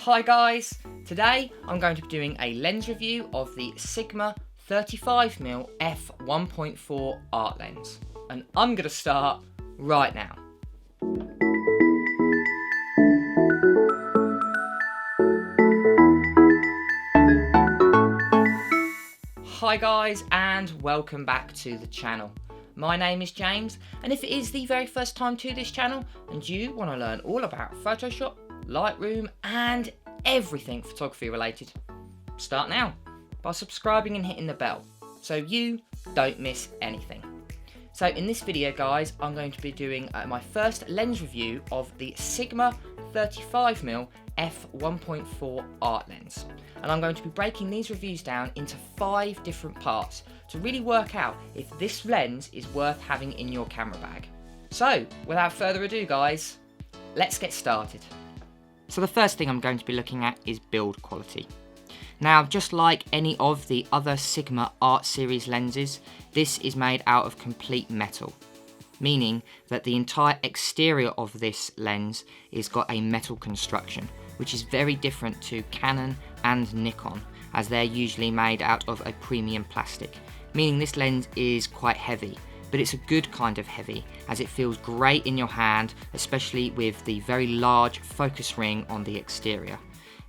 Hi guys, today I'm going to be doing a lens review of the Sigma 35mm f1.4 art lens, and I'm going to start right now. Hi guys, and welcome back to the channel. My name is James, and if it is the very first time to this channel and you want to learn all about Photoshop, Lightroom and everything photography related, start now by subscribing and hitting the bell so you don't miss anything. So in this video guys, I'm going to be doing my first lens review of the Sigma 35mm f1.4 art lens, and I'm going to be breaking these reviews down into 5 different parts to really work out if this lens is worth having in your camera bag. So without further ado guys, let's get started. So the first thing I'm going to be looking at is build quality. Now, just like any of the other Sigma Art Series lenses, this is made out of complete metal, meaning that the entire exterior of this lens is got a metal construction, which is very different to Canon and Nikon, as they're usually made out of a premium plastic, meaning this lens is quite heavy. But it's a good kind of heavy, as it feels great in your hand, especially with the very large focus ring on the exterior.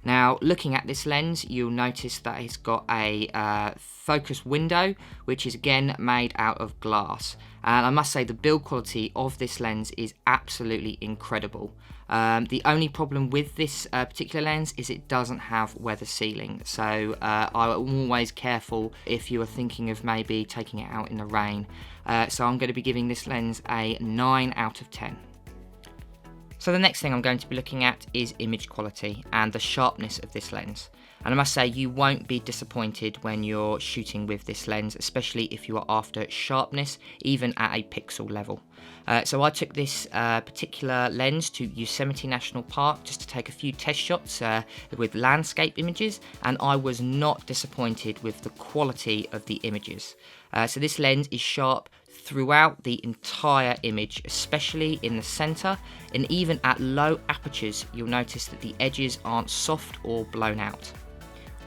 Now, looking at this lens, you'll notice that it's got a focus window, which is again made out of glass. And I must say the build quality of this lens is absolutely incredible. The only problem with this particular lens is it doesn't have weather sealing, so I'm always careful if you are thinking of maybe taking it out in the rain. So I'm going to be giving this lens a 9 out of 10. So the next thing I'm going to be looking at is image quality and the sharpness of this lens. And I must say you won't be disappointed when you're shooting with this lens, especially if you are after sharpness, even at a pixel level. So I took this particular lens to Yosemite National Park just to take a few test shots with landscape images, and I was not disappointed with the quality of the images. So this lens is sharp throughout the entire image, especially in the center, and even at low apertures you'll notice that the edges aren't soft or blown out.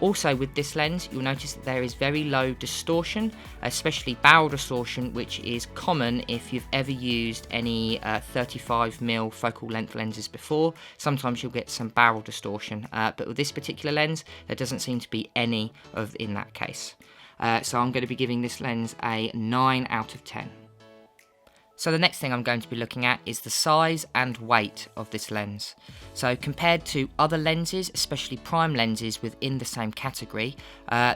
Also with this lens you'll notice that there is very low distortion, especially barrel distortion, which is common if you've ever used any 35mm focal length lenses before. Sometimes you'll get some barrel distortion, but with this particular lens there doesn't seem to be any of in that case. So I'm going to be giving this lens a 9 out of 10. So the next thing I'm going to be looking at is the size and weight of this lens. So compared to other lenses, especially prime lenses within the same category,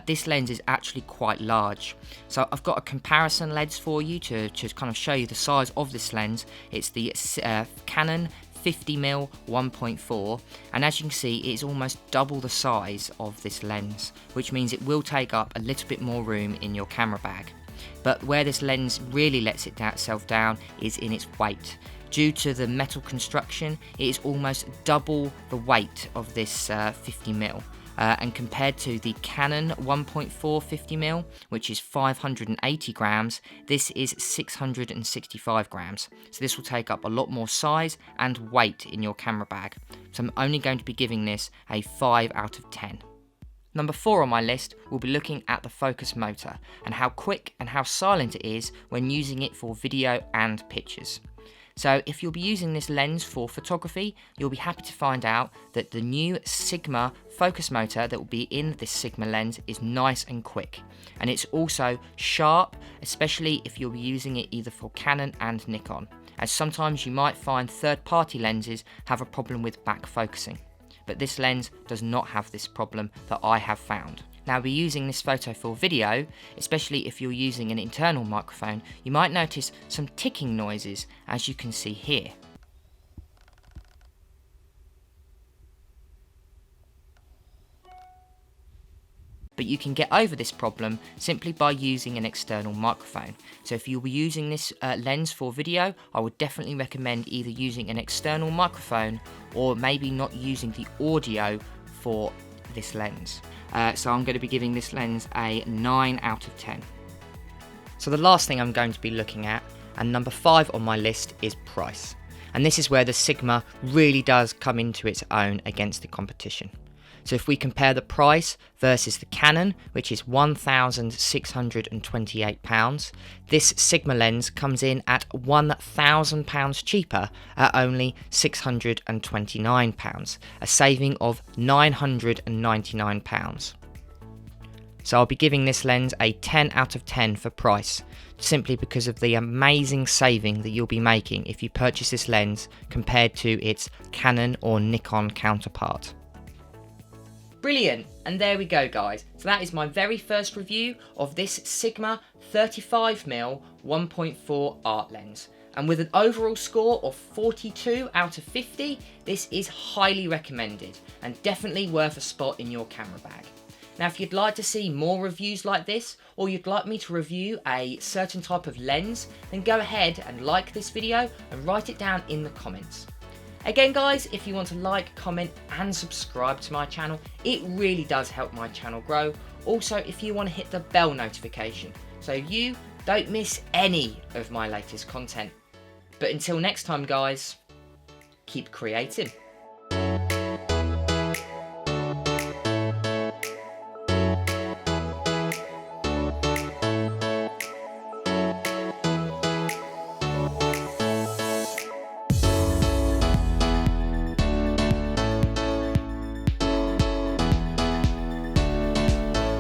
this lens is actually quite large. So I've got a comparison lens for you to kind of show you the size of this lens. It's the Canon 50mm 1.4, and as you can see it is almost double the size of this lens, which means it will take up a little bit more room in your camera bag. But where this lens really lets itself down is in its weight. Due to the metal construction, it is almost double the weight of this 50mm. And compared to the Canon 1.4 50mm, which is 580 grams, this is 665 grams. So this will take up a lot more size and weight in your camera bag. So I'm only going to be giving this a 5 out of 10. Number 4 on my list, we'll be looking at the focus motor and how quick and how silent it is when using it for video and pictures. So if you'll be using this lens for photography, you'll be happy to find out that the new Sigma focus motor that will be in this Sigma lens is nice and quick. And it's also sharp, especially if you'll be using it either for Canon and Nikon, as sometimes you might find third-party lenses have a problem with back focusing. But this lens does not have this problem that I have found. Now, we're using this photo for video, especially if you're using an internal microphone, you might notice some ticking noises, as you can see here. But you can get over this problem simply by using an external microphone. So if you'll be using this lens for video, I would definitely recommend either using an external microphone or maybe not using the audio for this lens. So I'm going to be giving this lens a 9 out of 10. So the last thing I'm going to be looking at, and number 5 on my list, is price. And this is where the Sigma really does come into its own against the competition. So if we compare the price versus the Canon, which is £1,628, this Sigma lens comes in at £1,000 cheaper at only £629, a saving of £999. So I'll be giving this lens a 10 out of 10 for price, simply because of the amazing saving that you'll be making if you purchase this lens compared to its Canon or Nikon counterpart. Brilliant, and there we go guys, so that is my very first review of this Sigma 35mm 1.4 art lens, and with an overall score of 42 out of 50, this is highly recommended and definitely worth a spot in your camera bag. Now if you'd like to see more reviews like this, or you'd like me to review a certain type of lens, then go ahead and like this video and write it down in the comments. Again guys, if you want to like, comment and subscribe to my channel, it really does help my channel grow. Also, if you want to hit the bell notification so you don't miss any of my latest content. But until next time guys, keep creating.